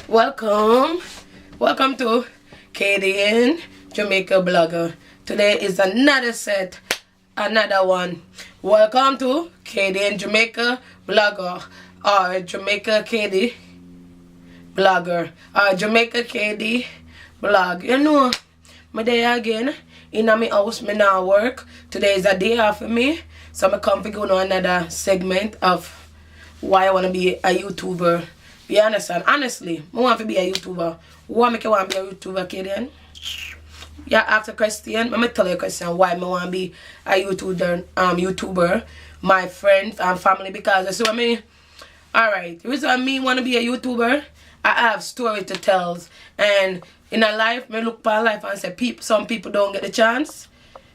Welcome to KDN Jamaica Blogger. Today is another one. Welcome to KDN Jamaica Blogger, or Jamaica KD Blogger, or Jamaica KD Blog. You know, my day again in my house, me now work. Today is a day off for me, so I'm come to go to another segment of why I want to be a YouTuber. You understand? Honestly, I want to be a YouTuber. Why make you want to be a YouTuber, Kadian? You ask a question. Let me tell you a question why I want to be a YouTuber, my friends and family, because that's what I mean. Alright, the reason I want to be a YouTuber, I have story to tell. And in a life, I look for life and say some people don't get the chance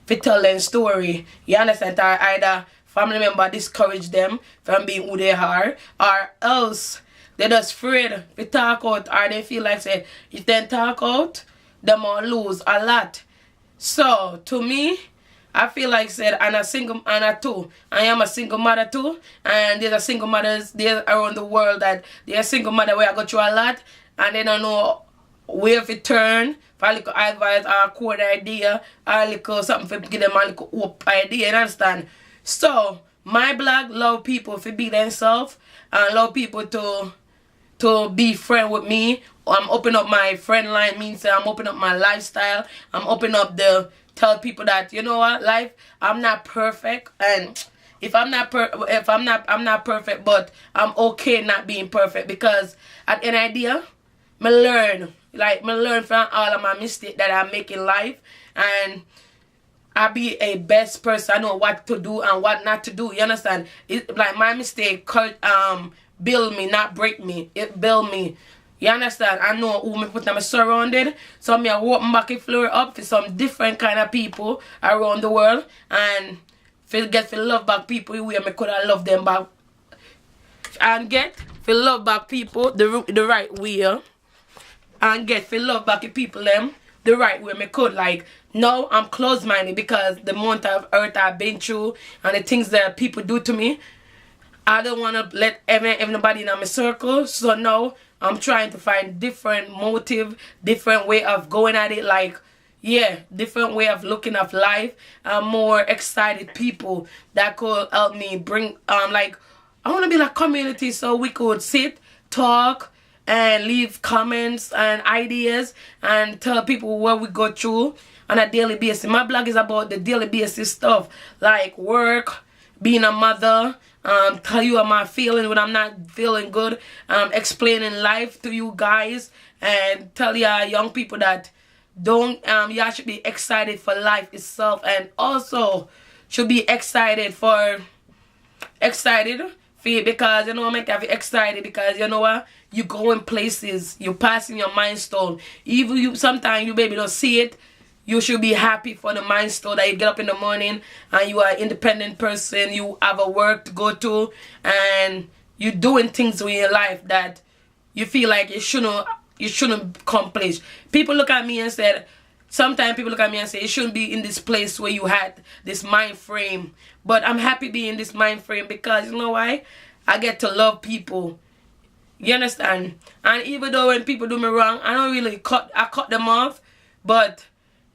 to tell their story. You understand? Or either family member discourage them from being who they are, or else they're just afraid to talk out, or they feel like say if they talk out, they might lose a lot. So to me, I feel like said I am a single mother too, and there's a single mothers there around the world that they're a single mother where I go through a lot and they don't know where to turn for a little advice or a core idea or a little something to give them a little hope idea, you understand? So my blog love people to be themselves and love people to be friend with me. I'm open up my friend line, means I'm open up my lifestyle. I'm open up the tell people that you know what, life, I'm not perfect, and if I'm not perfect, but I'm okay not being perfect, because at an idea, me learn from all of my mistakes that I make in life, and I be a best person. I know what to do and what not to do. You understand? It, like my mistake build me, not break me. It build me. You understand? I know who me put them surrounded. So me I open back and floor up for some different kind of people around the world, and get to love back people the way me could have loved them back, and get to love back people the right way, and get to love back the people them the right way me could. Like now I'm close-minded because the amount of hurt I've been through and the things that people do to me, I don't want to let everybody in my circle. So now I'm trying to find different motive, different way of going at it. Like, yeah, different way of looking at life. More excited people that could help me bring, like, I want to be like community so we could sit, talk, and leave comments and ideas and tell people what we go through on a daily basis. My blog is about the daily basis stuff, like work, being a mother, tell you how I'm feeling when I'm not feeling good, explaining life to you guys, and tell you young people that don't y'all should be excited for life itself, and also should be excited for it, because you know I make you excited because you know what, you going places, you passing your milestone. Even you sometimes you maybe don't see it. You should be happy for the milestone that you get up in the morning and you are an independent person, you have a work to go to, and you're doing things in your life that you feel like you shouldn't accomplish. People look at me and said, sometimes people look at me and say, you shouldn't be in this place where you had this mind frame. But I'm happy being in this mind frame because you know why? I get to love people. You understand? And even though when people do me wrong, I don't really cut them off, but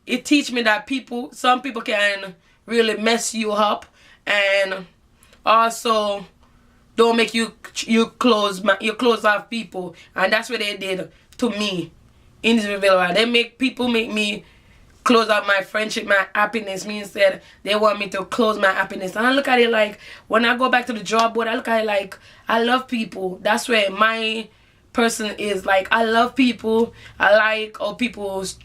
it teach me that some people can really mess you up, and also don't make you close off people, and that's what they did to me in this reveal. They make me close out my friendship, my happiness. Means that they want me to close my happiness, and I look at it like when I go back to the job board, I look at it like I love people. That's where my person is. Like I love people. I like all people's.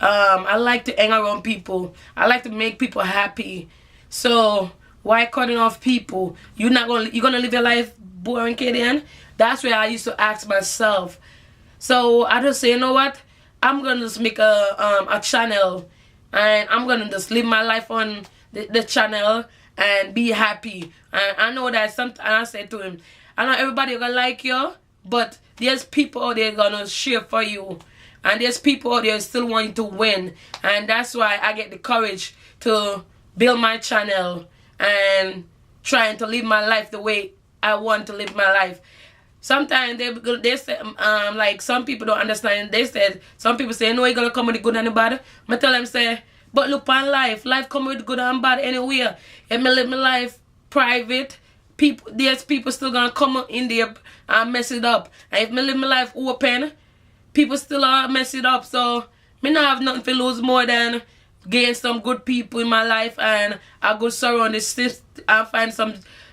I like to hang around people. I like to make people happy. So why cutting off people? You're gonna live your life boring, Kadian? That's where I used to ask myself. So I just say, you know what? I'm gonna just make a channel, and I'm gonna just live my life on the channel and be happy. And I know that and I said to him, I know everybody gonna like you, but there's people out there gonna cheer for you. And there's people out there still wanting to win. And that's why I get the courage to build my channel and trying to live my life the way I want to live my life. sometimes they say like some people don't understand. They said some people say no, you're gonna come with the good and the bad. I tell them say, but look on life. Life come with good and bad anywhere. If me live my life private, there's people still gonna come in there and mess it up. And if me live my life open, people still mess it up. So me not have nothing to lose more than gain some good people in my life and a good surrounding system and find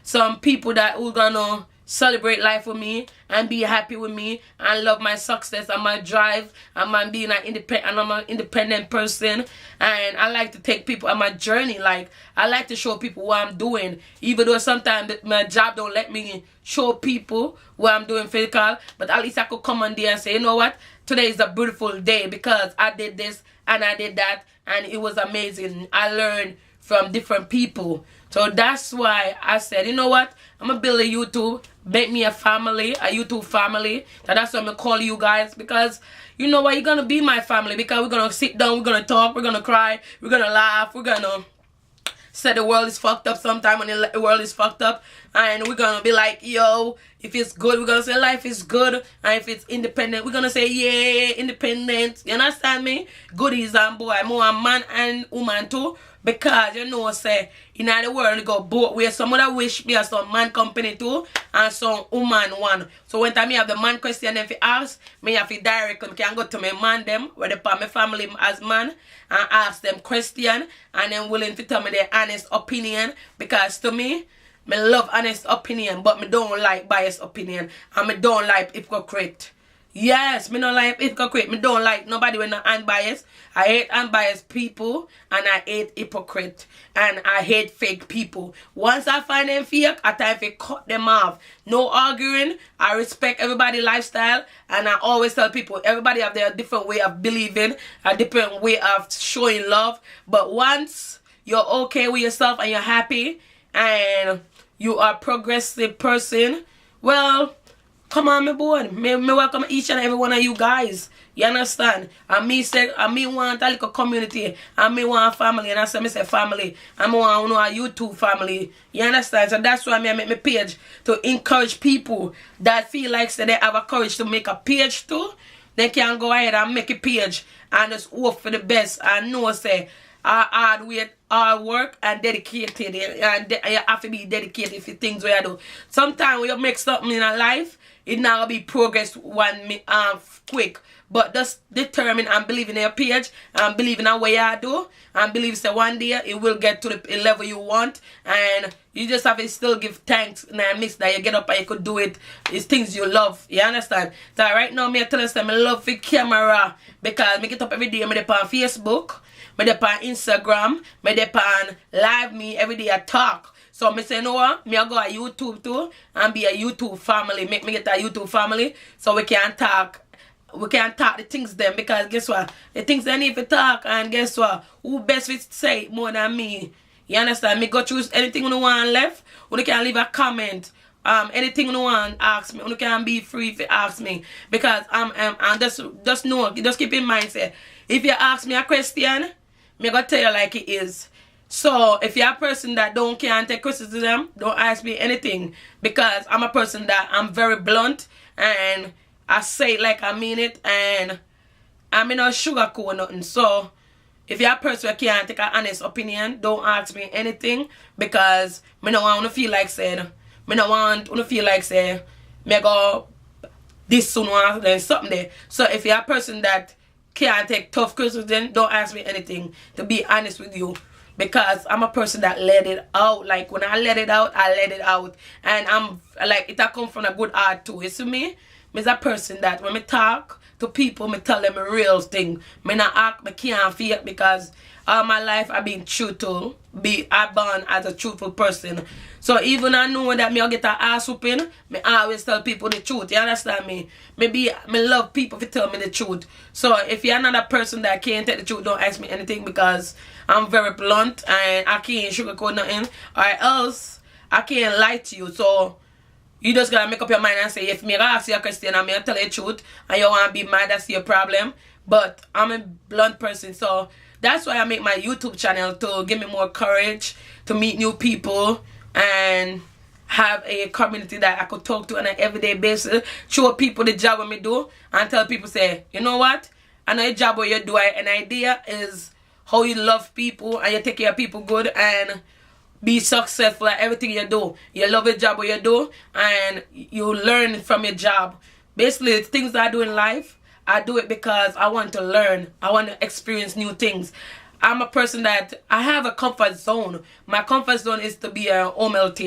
some people that who gonna celebrate life with me and be happy with me and love my success and my drive and my being I'm an independent person, and I like to take people on my journey. Like I like to show people what I'm doing, even though sometimes my job don't let me show people what I'm doing physical, but at least I could come on there and say, you know what, today is a beautiful day because I did this and I did that and it was amazing. I learned from different people. So that's why I said, you know what, I'm gonna build a YouTube, make me a family, a YouTube family. That's what I'm gonna call you guys, because you know what, you're gonna be my family, because we're gonna sit down, we're gonna talk, we're gonna cry, we're gonna laugh, we're gonna say the world is fucked up sometime when the world is fucked up, and we're gonna be like, yo, if it's good, we're gonna say life is good, and if it's independent, we're gonna say, yeah, independent. You understand me? Goodies and boy, more a man and woman too, because you know, say, in the world, it go both ways. Some other wish me as some man company too, and some woman one. So when time me have the man question, if you ask, me have to direct them, can go to my man them, where they part my family as man, and ask them question, and then willing to tell me their honest opinion, because to me love honest opinion, but me don't like biased opinion, and me don't like hypocrite. Yes, me don't like hypocrite. Me don't like nobody when not unbiased. I hate unbiased people, and I hate hypocrite, and I hate fake people. Once I find them fake, I time to cut them off. No arguing. I respect everybody's lifestyle, and I always tell people everybody have their different way of believing, a different way of showing love. But once you're okay with yourself and you're happy, and you are a progressive person, well, come on, my boy. Me welcome each and every one of you guys. You understand? And me want a little community. And me want a family. And I say, me say family. And me want a YouTube family. You understand? So that's why I make my page, to encourage people that feel like they have a courage to make a page too. They can go ahead and make a page and just hope for the best. And know, say, hard work and dedicated, and you have to be dedicated for things where you do. Sometimes when you make something in a life, it not gonna be progress quick, but just determine and believe in your page and believe in what you do, and believe that one day it will get to the level you want, and you just have to still give thanks and miss that you get up and you could do it. It's things you love. You understand? So right now me tell you I love the camera, because me get up every day. Me dey on Facebook, me dey on Instagram, me dey on live me every day I talk. So me say, no what, me I go on YouTube too and be a YouTube family. Make me get a YouTube family so we can talk. We can talk the things them, because guess what? The things they need to talk, and guess what? Who best fit say it more than me? You understand? Me go choose anything you want left. You can leave a comment. Anything you want ask me. You can be free to ask me, because and just know, just keep in mind, say, if you ask me a question, me gonna tell you like it is. So if you're a person that can't take criticism, don't ask me anything, because I'm a person that I'm very blunt and I say it like I mean it, and I'm not sugarcoat nothing. So if you're a person that can't take an honest opinion, don't ask me anything, because me don't want to feel like saying, me don't want to feel like saying, me go this soon or then something there. So if you're a person that can't take tough criticism, don't ask me anything, to be honest with you. Because I'm a person that let it out. Like when I let it out, I let it out. And I'm like, it come from a good heart too. You see me? Me's a person that when me talk to people, me tell them a real thing. Me not act, me can't feel it, because all my life I've been true to I born as a truthful person. So even I know that me I get an ass whooping, me always tell people the truth. You understand me? Me love people to tell me the truth. So if you're not a person that can't tell the truth, don't ask me anything, because I'm very blunt and I can't sugarcoat nothing, or else I can't lie to you. So you just gotta make up your mind and say, if me ask you a question and me tell you the truth and you wanna be mad, that's your problem. But I'm a blunt person, so that's why I make my YouTube channel, to give me more courage to meet new people and have a community that I could talk to on an everyday basis, show people the job what me do, and tell people say, you know what, I know a job what you do, an idea is how you love people and you take care of people good and be successful at everything you do. You love your job what you do and you learn from your job. Basically, the things that I do in life, I do it because I want to learn. I want to experience new things. I'm a person that I have a comfort zone. My comfort zone is to be a home health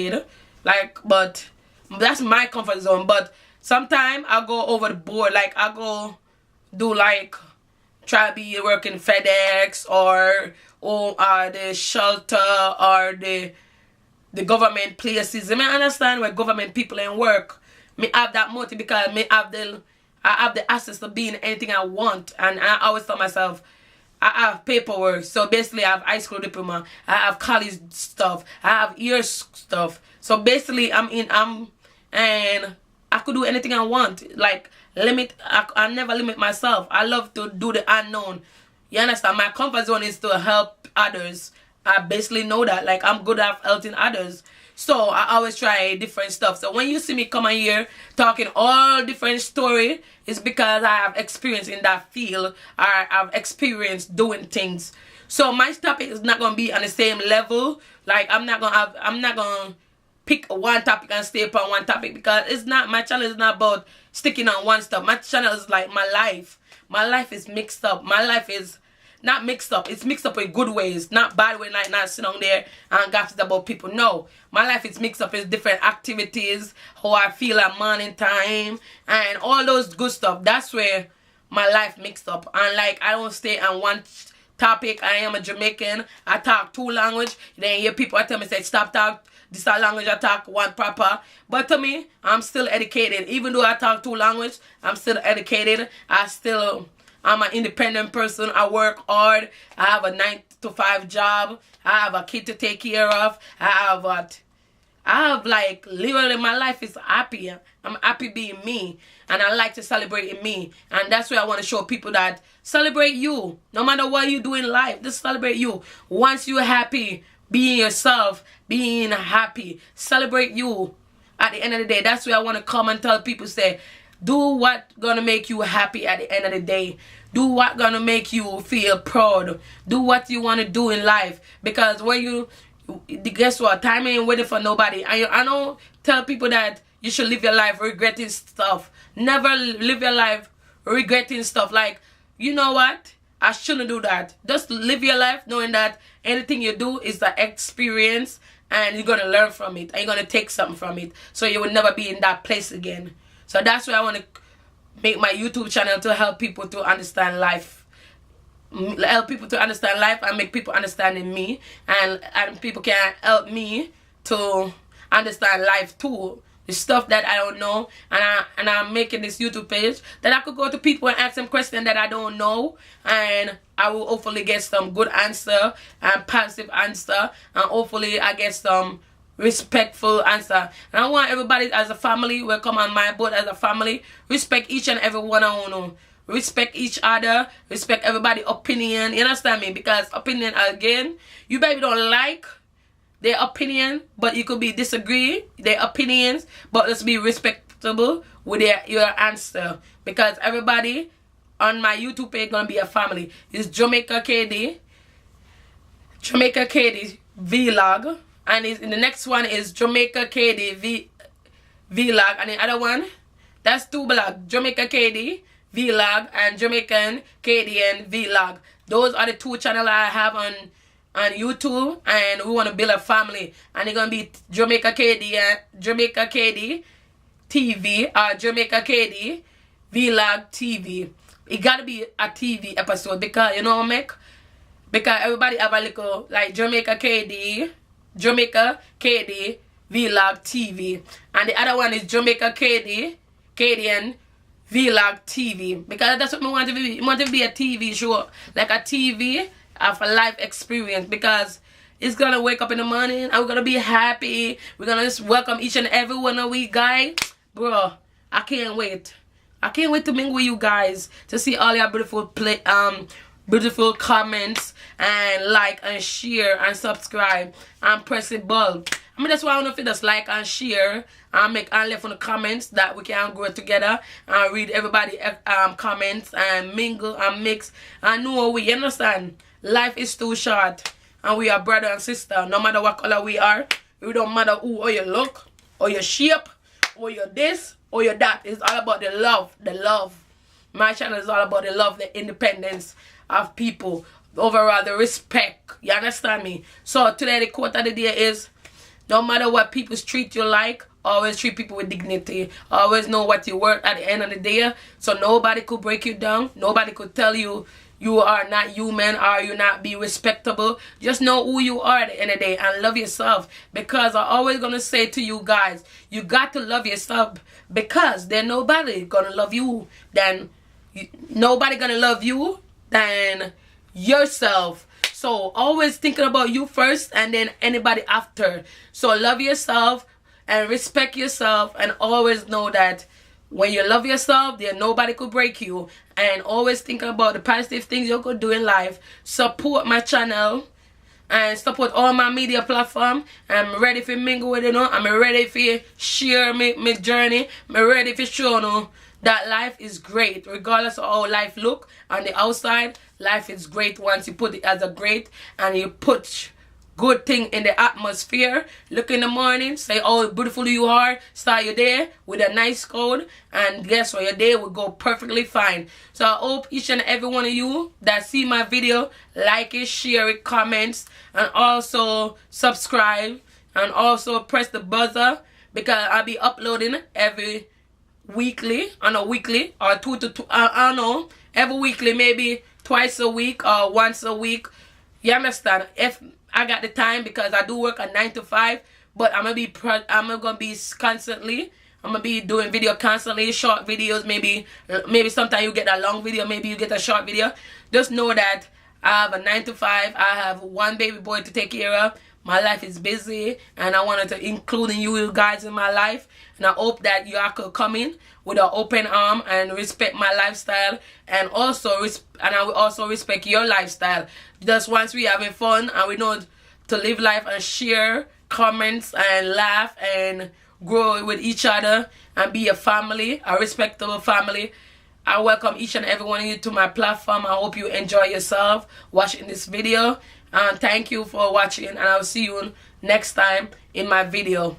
like, but that's my comfort zone. But sometimes I go over the board. Like I go do like try to be working FedEx or the shelter or the government places. I mean, I understand where government people in work. Me have that motive because I have the access to being anything I want, and I always tell myself I have paperwork. So basically, I have high school diploma, I have college stuff, I have years stuff. So basically, and I could do anything I want. Like I never limit myself. I love to do the unknown. You understand? My comfort zone is to help others. I basically know that. Like I'm good at helping others. So I always try different stuff. So when you see me come on here talking all different story, it's because I have experience in that field. I have experience doing things. So my topic is not gonna be on the same level. Like I'm not gonna pick one topic and stay upon one topic because it's not, my channel is not about sticking on one stuff. My channel is like my life. My life is mixed up. My life is not mixed up. It's mixed up in good ways, not bad way, like not sit down there and gossip about people. No, my life is mixed up in different activities, how I feel at morning time, and all those good stuff. That's where my life mixed up. And like I don't stay on one topic. I am a Jamaican. I talk two languages. Then hear people tell me say stop talk this language. I talk one proper. But to me, I'm still educated. Even though I talk two languages, I'm still educated. I'm an independent person. I work hard. I have a 9-to-5 job. I have a kid to take care of. I have like literally my life is happy. I'm happy being me, and I like to celebrate in me. And that's where I want to show people that celebrate you. No matter what you do in life, just celebrate you. Once you're happy, being yourself, being happy, celebrate you. At the end of the day, that's where I want to come and tell people, say, do what gonna make you happy at the end of the day. Do what gonna make you feel proud. Do what you want to do in life. Because when you, guess what, time ain't waiting for nobody. I don't tell people that you should live your life regretting stuff. Never live your life regretting stuff. Like, you know what, I shouldn't do that. Just live your life knowing that anything you do is an experience, and you're gonna learn from it, and you're gonna take something from it, so you will never be in that place again. So that's why I want to make my YouTube channel, to help people to understand life. Help people to understand life and make people understand in me. And people can help me to understand life too. The stuff that I don't know. And I'm making this YouTube page that I could go to people and ask them questions that I don't know. And I will hopefully get some good answer and positive answer. And hopefully I get some respectful answer. And I want everybody as a family, we come on my boat as a family, respect each and every one of you. Respect each other, respect everybody's opinion. You understand me? Because opinion, again, you maybe don't like their opinion, but you could be disagree their opinions, but let's be respectable with your answer. Because everybody on my YouTube page gonna be a family. It's Jamaica KD vlog. And in the next one is Jamaica KD vlog, and the other one, that's two vlog, Jamaica KD vlog and Jamaican KDN vlog. Those are the two channels I have on YouTube, and we want to build a family. And it's gonna be Jamaica KD and Jamaica KD TV or Jamaica KD vlog TV. It gotta be a TV episode because you know because everybody have a little like Jamaica KD vlog TV, and the other one is Jamaica KDN vlog TV, because that's what we want to be. We want to be a TV show, like a TV of a life experience, because it's gonna wake up in the morning and we're gonna be happy. We're gonna just welcome each and every one of we guys. Bro, I can't wait. I can't wait to mingle with you guys, to see all your beautiful comments, and like and share and subscribe and press the bell. I just want to just like and share and make and leave on the comments that we can grow together and read everybody comments and mingle and mix and know we understand. Life is too short and we are brother and sister. No matter what color we are, it don't matter who or your look or your shape or your this or your that. It's all about the love. The love. My channel is all about the love, the independence of people. Overall, the respect. You understand me? So today the quote of the day is, no matter what people treat you like, always treat people with dignity. Always know what you're worth at the end of the day. So nobody could break you down. Nobody could tell you you are not human or you not be respectable. Just know who you are at the end of the day and love yourself. Because I'm always going to say to you guys, you got to love yourself, because there's nobody going to love you than nobody going to love you than yourself. So always thinking about you first and then anybody after. So love yourself and respect yourself, and always know that when you love yourself, then nobody could break you. And always thinking about the positive things you could do in life. Support my channel and support all my media platform. I'm ready for mingle with you. I'm ready for share my journey. I'm ready for show you that life is great regardless of how life look on the outside. Life is great once you put it as a great and you put good thing in the atmosphere. Look in the morning, say how beautiful you are, start your day with a nice code, and guess what, your day will go perfectly fine. So I hope each and every one of you that see my video like it, share it, comments, and also subscribe, and also press the buzzer, because I'll be uploading every weekly, on a weekly or I don't know, every weekly, maybe twice a week or once a week. You understand? If I got the time, because I do work a 9 to 5, but I'm gonna be constantly. I'm gonna be doing video constantly, short videos. Maybe sometimes you get a long video, maybe you get a short video. Just know that I have a 9 to 5. I have one baby boy to take care of. My life is busy, and I wanted to include you guys in my life. And I hope that you all could come in with an open arm and respect my lifestyle, and also I will also respect your lifestyle. Just once we having fun and we know to live life and share comments and laugh and grow with each other and be a family, a respectable family. I welcome each and every one of you to my platform. I hope you enjoy yourself watching this video. And thank you for watching, and I'll see you next time in my video.